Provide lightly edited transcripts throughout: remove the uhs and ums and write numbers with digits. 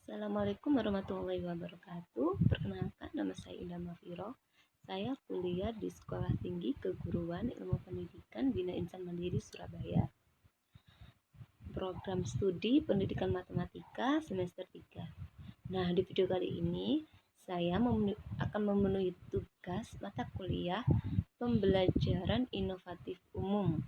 Assalamualaikum warahmatullahi wabarakatuh. Perkenalkan, nama saya Indah Mafiro. Saya kuliah di Sekolah Tinggi Keguruan Ilmu Pendidikan Bina Insan Mandiri Surabaya. Program Studi Pendidikan Matematika semester 3. Nah, di video kali ini saya akan memenuhi tugas mata kuliah Pembelajaran Inovatif Umum,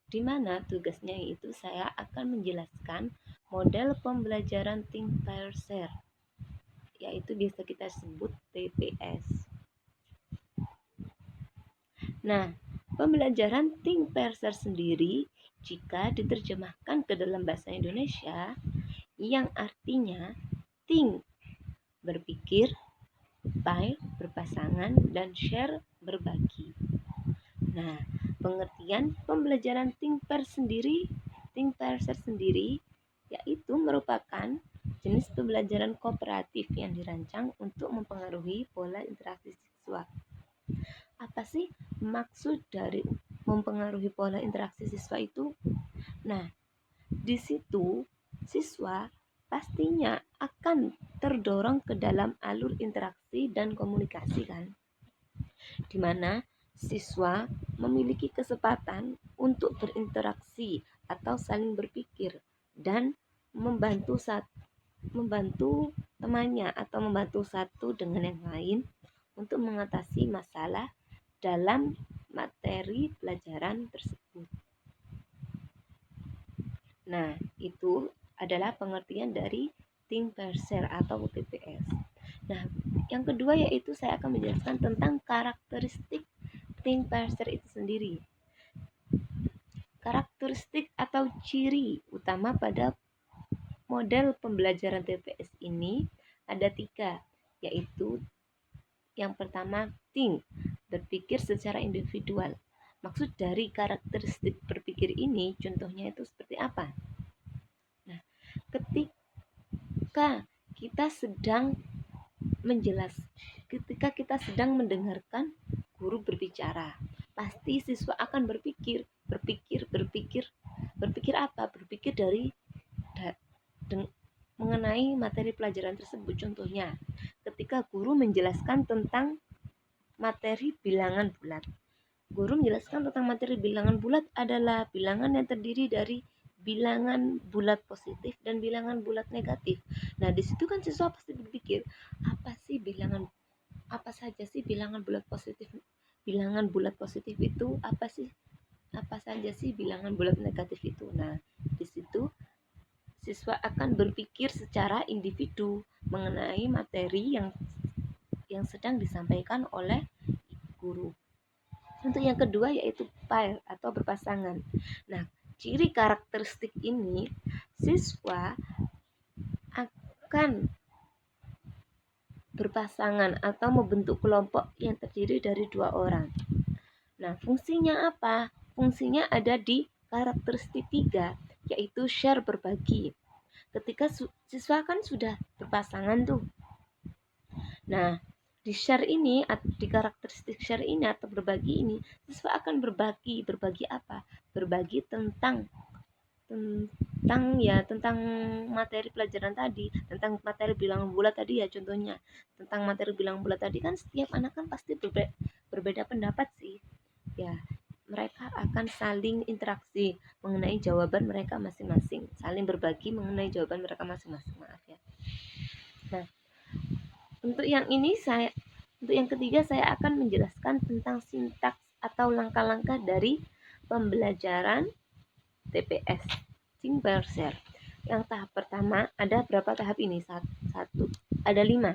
di mana tugasnya itu saya akan menjelaskan model pembelajaran Think Pair Share, yaitu biasa kita sebut TPS. Nah, pembelajaran Think Pair Share sendiri jika diterjemahkan ke dalam bahasa Indonesia yang artinya think berpikir, pair berpasangan, dan share berbagi. Nah, pengertian pembelajaran Think Pair Share sendiri yaitu merupakan jenis pembelajaran kooperatif yang dirancang untuk mempengaruhi pola interaksi siswa. Apa sih maksud dari mempengaruhi pola interaksi siswa itu? Nah, di situ siswa pastinya akan terdorong ke dalam alur interaksi dan komunikasi kan, di mana siswa memiliki kesempatan untuk berinteraksi atau saling berpikir dan membantu temannya atau membantu satu dengan yang lain untuk mengatasi masalah dalam materi pelajaran tersebut. Nah, itu adalah pengertian dari Think Pair Share atau TPS. Nah, yang kedua yaitu saya akan menjelaskan tentang karakteristik Think Pair Share itu sendiri. Karakteristik atau ciri utama pada model pembelajaran TPS ini ada 3, yaitu yang pertama think, berpikir secara individual. Maksud dari karakteristik berpikir ini contohnya itu seperti apa? Nah, ketika kita sedang mendengarkan guru berbicara, pasti siswa akan berpikir apa? Berpikir mengenai materi pelajaran tersebut. Contohnya, ketika guru menjelaskan tentang materi bilangan bulat. Guru menjelaskan tentang materi bilangan bulat adalah bilangan yang terdiri dari bilangan bulat positif dan bilangan bulat negatif. Nah, di situ kan siswa pasti berpikir, apa saja sih bilangan bulat positif? Bilangan bulat positif itu apa sih? Apa saja sih bilangan bulat negatif itu? Nah, di situ siswa akan berpikir secara individu mengenai materi yang sedang disampaikan oleh guru. Untuk yang kedua yaitu pair atau berpasangan. Nah, ciri karakteristik ini siswa akan berpasangan atau membentuk kelompok yang terdiri dari 2 orang. Nah, fungsinya apa? Fungsinya ada di karakteristik 3, yaitu share berbagi. Ketika siswa kan sudah berpasangan tuh. Nah, di share ini, di karakteristik share ini atau berbagi ini, siswa akan berbagi apa? Berbagi tentang materi pelajaran tadi, tentang materi bilangan bulat tadi ya contohnya. Tentang materi bilangan bulat tadi kan setiap anak kan pasti berbeda pendapat sih. Ya, mereka akan saling interaksi mengenai jawaban mereka masing-masing, saling berbagi mengenai jawaban mereka masing-masing. Maaf ya. Nah, untuk yang ketiga saya akan menjelaskan tentang sintaks atau langkah-langkah dari pembelajaran TPS, Think Pair Share. Yang tahap pertama, ada berapa tahap ini? Ada 5.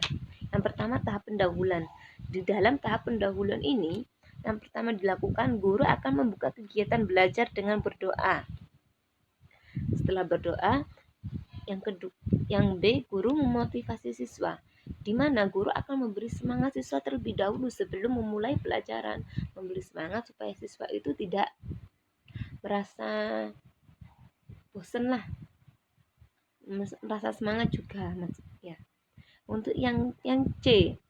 Yang pertama tahap pendahuluan. Di dalam tahap pendahuluan ini, yang pertama dilakukan, guru akan membuka kegiatan belajar dengan berdoa. Setelah berdoa, yang B, guru memotivasi siswa, di mana guru akan memberi semangat siswa terlebih dahulu sebelum memulai pelajaran, memberi semangat supaya siswa itu tidak merasa bosan lah, merasa semangat juga ya. Untuk yang C,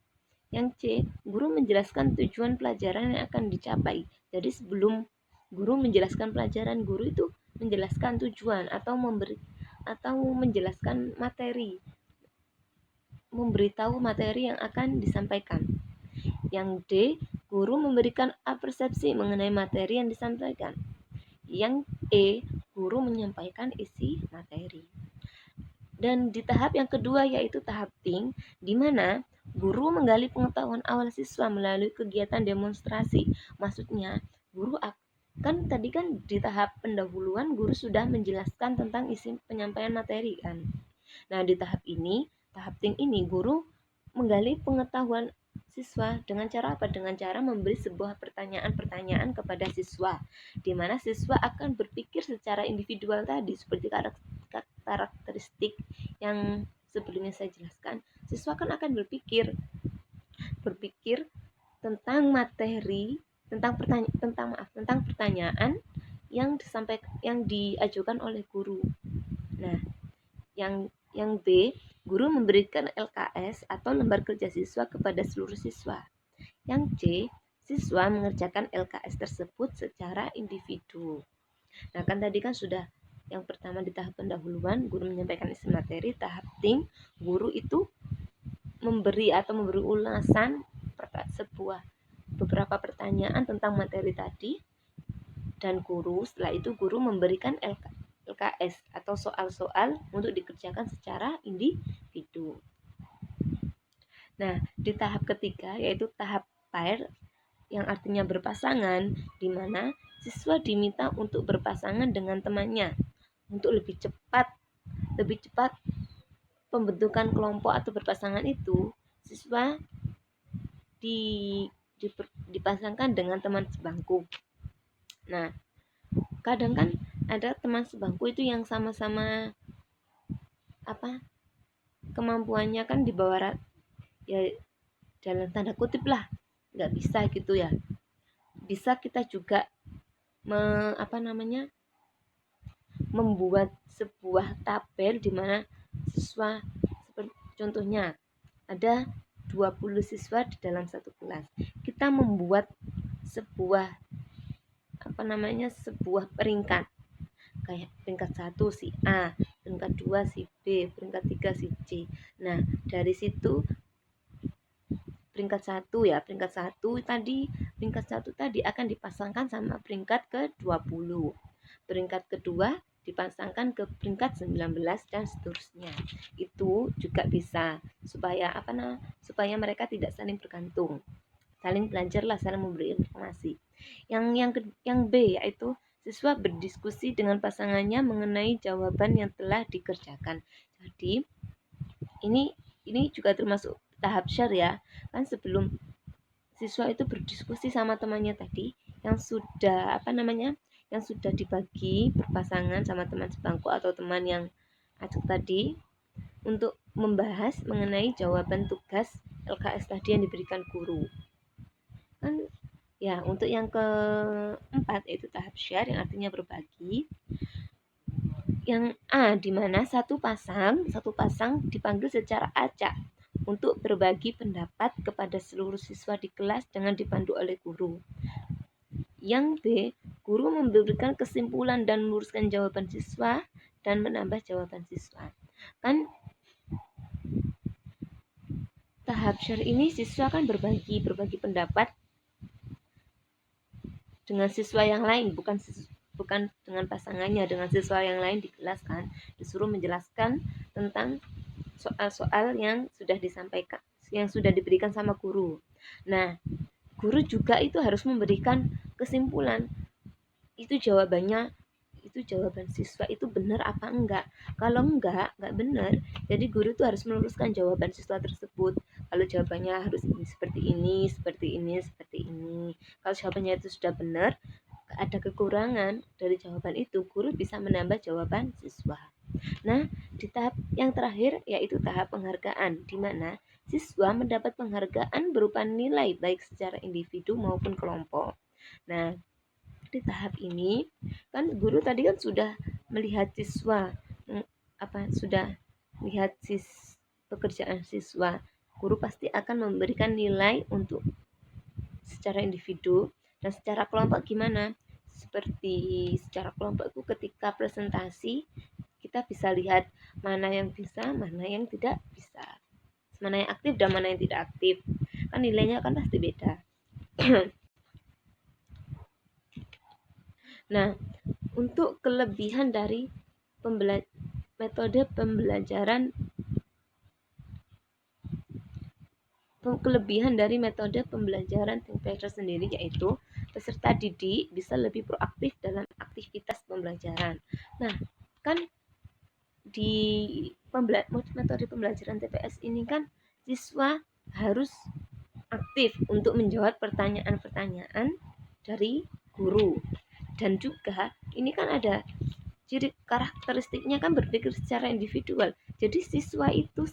guru menjelaskan tujuan pelajaran yang akan dicapai. Jadi sebelum guru menjelaskan pelajaran, guru itu menjelaskan tujuan atau menjelaskan materi memberitahu materi yang akan disampaikan. Yang D, guru memberikan persepsi mengenai materi yang disampaikan. Yang E, guru menyampaikan isi materi. Dan di tahap yang kedua yaitu tahap think, di mana guru menggali pengetahuan awal siswa melalui kegiatan demonstrasi. Maksudnya, guru kan tadi kan di tahap pendahuluan guru sudah menjelaskan tentang isi penyampaian materi kan. Nah, di tahap think ini guru menggali pengetahuan siswa dengan cara apa? Dengan cara memberi sebuah pertanyaan-pertanyaan kepada siswa, di mana siswa akan berpikir secara individual tadi seperti karakteristik yang sebelumnya saya jelaskan. Siswa kan akan berpikir tentang materi, tentang pertanyaan yang diajukan oleh guru. Nah, yang B, guru memberikan LKS atau lembar kerja siswa kepada seluruh siswa. Yang C, siswa mengerjakan LKS tersebut secara individu. Nah, kan tadi kan sudah yang pertama di tahap pendahuluan guru menyampaikan isi materi, tahap think guru itu memberi ulasan beberapa pertanyaan tentang materi tadi, dan setelah itu guru memberikan LKS atau soal-soal untuk dikerjakan secara individu. Nah, di tahap ketiga yaitu tahap pair yang artinya berpasangan, di mana siswa diminta untuk berpasangan dengan temannya untuk lebih cepat pembentukan kelompok atau berpasangan itu. Siswa dipasangkan dengan teman sebangku. Nah, kadang kan ada teman sebangku itu yang sama-sama kemampuannya kan di bawah ya dalam tanda kutip lah, nggak bisa gitu ya. Bisa kita juga membuat sebuah tabel di mana siswa, seperti contohnya ada 20 siswa di dalam satu kelas. Kita membuat sebuah peringkat. Kayak peringkat 1 si A, peringkat 2 si B, peringkat 3 si C. Nah, dari situ peringkat 1 tadi akan dipasangkan sama peringkat ke-20. Peringkat kedua dipasangkan ke peringkat 19 dan seterusnya. Itu juga bisa supaya mereka tidak saling bergantung. Saling belajarlah, saling memberi informasi. Yang B yaitu siswa berdiskusi dengan pasangannya mengenai jawaban yang telah dikerjakan. Jadi ini juga termasuk tahap share ya. Kan sebelum siswa itu berdiskusi sama temannya tadi yang sudah dibagi berpasangan sama teman sebangku atau teman yang acak tadi untuk membahas mengenai jawaban tugas LKS tadi yang diberikan guru. Kan ya, untuk yang keempat yaitu tahap share yang artinya berbagi. Yang A, di mana satu pasang dipanggil secara acak untuk berbagi pendapat kepada seluruh siswa di kelas dengan dipandu oleh guru. Yang B, guru memberikan kesimpulan dan meluruskan jawaban siswa dan menambah jawaban siswa. Kan tahap share ini siswa kan berbagi pendapat dengan siswa yang lain, bukan dengan pasangannya, dengan siswa yang lain di kelas kan, disuruh menjelaskan tentang soal-soal yang sudah disampaikan, yang sudah diberikan sama guru. Nah, guru juga itu harus memberikan kesimpulan, itu jawaban siswa itu benar apa enggak. Kalau enggak benar, jadi guru itu harus meluruskan jawaban siswa tersebut. Kalau jawabannya harus seperti ini. Kalau jawabannya itu sudah benar, ada kekurangan dari jawaban itu, guru bisa menambah jawaban siswa. Nah, di tahap yang terakhir yaitu tahap penghargaan, di mana siswa mendapat penghargaan berupa nilai baik secara individu maupun kelompok. Nah, di tahap ini kan guru tadi kan sudah melihat siswa, sudah lihat pekerjaan siswa. Guru pasti akan memberikan nilai untuk secara individu dan secara kelompok gimana? Seperti secara kelompok itu ketika presentasi kita bisa lihat mana yang bisa, mana yang tidak bisa. mana yang aktif dan mana yang tidak aktif, kan nilainya kan pasti beda. Nah, untuk kelebihan dari metode pembelajaran think Pressure sendiri yaitu peserta didik bisa lebih proaktif dalam aktivitas pembelajaran. Nah, kan di metode pembelajaran TPS ini kan siswa harus aktif untuk menjawab pertanyaan-pertanyaan dari guru, dan juga ini kan ada ciri karakteristiknya kan berpikir secara individual. Jadi siswa itu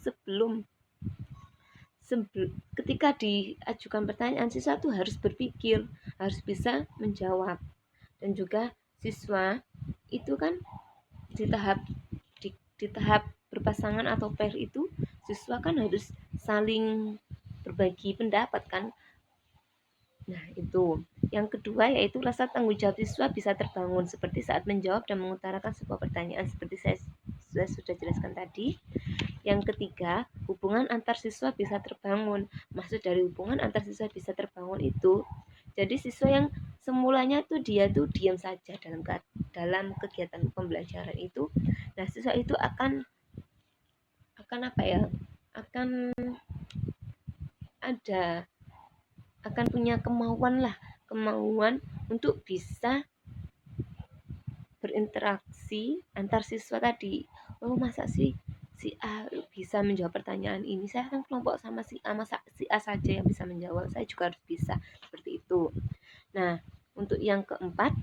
ketika diajukan pertanyaan, siswa itu harus berpikir, harus bisa menjawab. Dan juga siswa itu kan di tahap berpasangan atau pair itu, siswa kan harus saling berbagi pendapat kan. Nah, itu. Yang kedua yaitu rasa tanggung jawab siswa bisa terbangun seperti saat menjawab dan mengutarakan sebuah pertanyaan seperti saya sudah jelaskan tadi. Yang ketiga, hubungan antar siswa bisa terbangun. Maksud dari hubungan antar siswa bisa terbangun itu, jadi siswa yang semulanya tuh dia tuh diam saja dalam kegiatan pembelajaran itu, nah siswa itu akan apa ya? Akan punya kemauan untuk bisa berinteraksi antar siswa tadi. Oh, masa sih si A bisa menjawab pertanyaan ini, saya kan kelompok sama si A, masa si A saja yang bisa menjawab, saya juga harus bisa, seperti itu. Nah, untuk yang keempat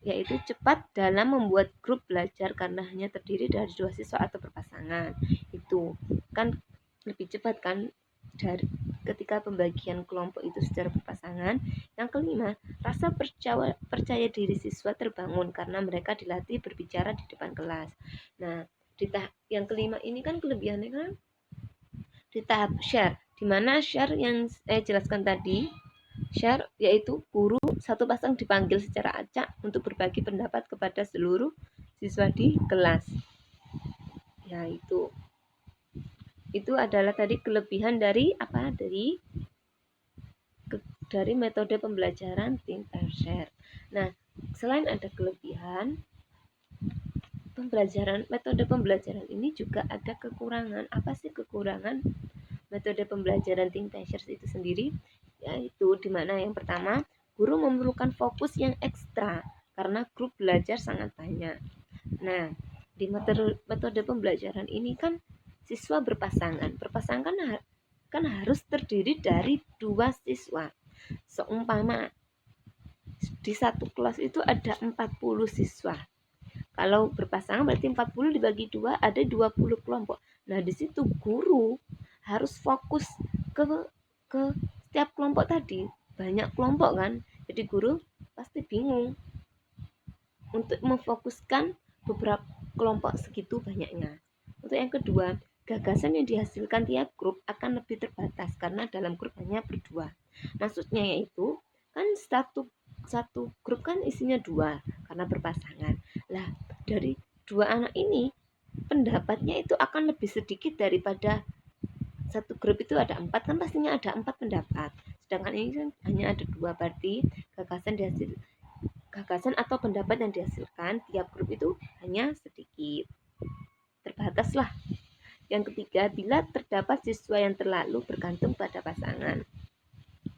yaitu cepat dalam membuat grup belajar karena hanya terdiri dari 2 siswa atau berpasangan. Itu kan lebih cepat kan dari ketika pembagian kelompok itu secara berpasangan. Yang kelima, rasa percaya diri siswa terbangun karena mereka dilatih berbicara di depan kelas. Nah, yang kelima ini kan kelebihannya kan di tahap share, di mana share yang saya jelaskan tadi, share yaitu guru satu pasang dipanggil secara acak untuk berbagi pendapat kepada seluruh siswa di kelas. Ya, itu adalah tadi kelebihan dari dari metode pembelajaran think and share. Nah, selain ada kelebihan metode pembelajaran ini juga ada kekurangan. Apa sih kekurangan metode pembelajaran think and share itu sendiri? Yaitu dimana yang pertama, guru memerlukan fokus yang ekstra karena grup belajar sangat banyak. Nah, di metode pembelajaran ini kan siswa berpasangan kan harus terdiri dari 2 siswa. Seumpama di satu kelas itu ada 40 siswa. Kalau berpasangan berarti 40 dibagi 2 ada 20 kelompok. Nah, di situ guru harus fokus ke setiap kelompok tadi. Banyak kelompok kan. Jadi guru pasti bingung untuk memfokuskan beberapa kelompok segitu banyaknya. Untuk yang kedua, gagasan yang dihasilkan tiap grup akan lebih terbatas karena dalam grup hanya berdua. Maksudnya yaitu kan satu grup kan isinya 2 karena berpasangan. Lah, dari 2 anak ini pendapatnya itu akan lebih sedikit daripada satu grup itu ada 4, kan pastinya ada 4 pendapat. Sedangkan ini kan hanya ada 2, berarti gagasan atau pendapat yang dihasilkan tiap grup itu hanya sedikit, terbatas lah. Yang ketiga, bila terdapat siswa yang terlalu bergantung pada pasangan.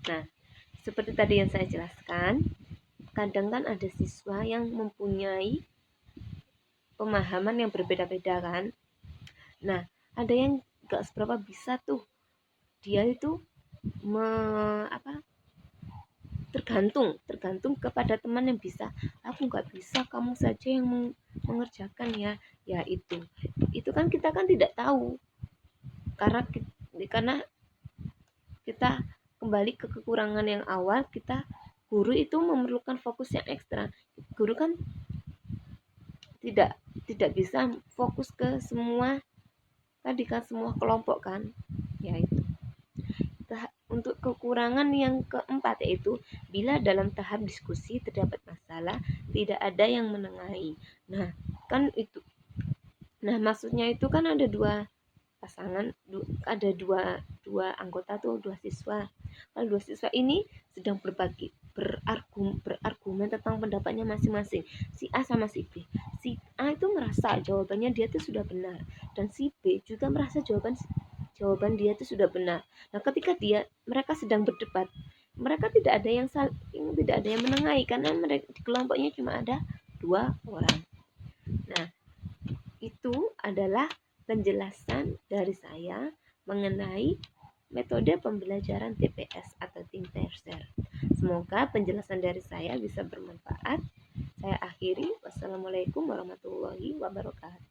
Nah, seperti tadi yang saya jelaskan, kadang kan ada siswa yang mempunyai pemahaman yang berbeda-beda kan. Nah, ada yang gak seberapa bisa tuh, dia itu tergantung kepada teman yang bisa. Aku nggak bisa, kamu saja yang mengerjakan ya. Ya itu kan kita kan tidak tahu, karena kita kembali ke kekurangan yang awal. Guru itu memerlukan fokus yang ekstra. Guru kan tidak bisa fokus ke semua kelompok kan. Ya itu. Untuk kekurangan yang keempat yaitu bila dalam tahap diskusi terdapat masalah, tidak ada yang menengahi. Nah, kan itu. Nah, maksudnya itu kan ada 2 pasangan, ada dua anggota tuh, dua siswa. Kalau dua siswa ini sedang berargumen tentang pendapatnya masing-masing, si A sama si B. Si A itu merasa jawabannya dia tuh sudah benar, dan si B juga merasa jawaban dia itu sudah benar. Nah, ketika mereka sedang berdebat, mereka tidak ada yang menengahi, karena mereka di kelompoknya cuma ada 2 orang. Nah, itu adalah penjelasan dari saya mengenai metode pembelajaran TPS atau Think Terser. Semoga penjelasan dari saya bisa bermanfaat. Saya akhiri. Wassalamualaikum warahmatullahi wabarakatuh.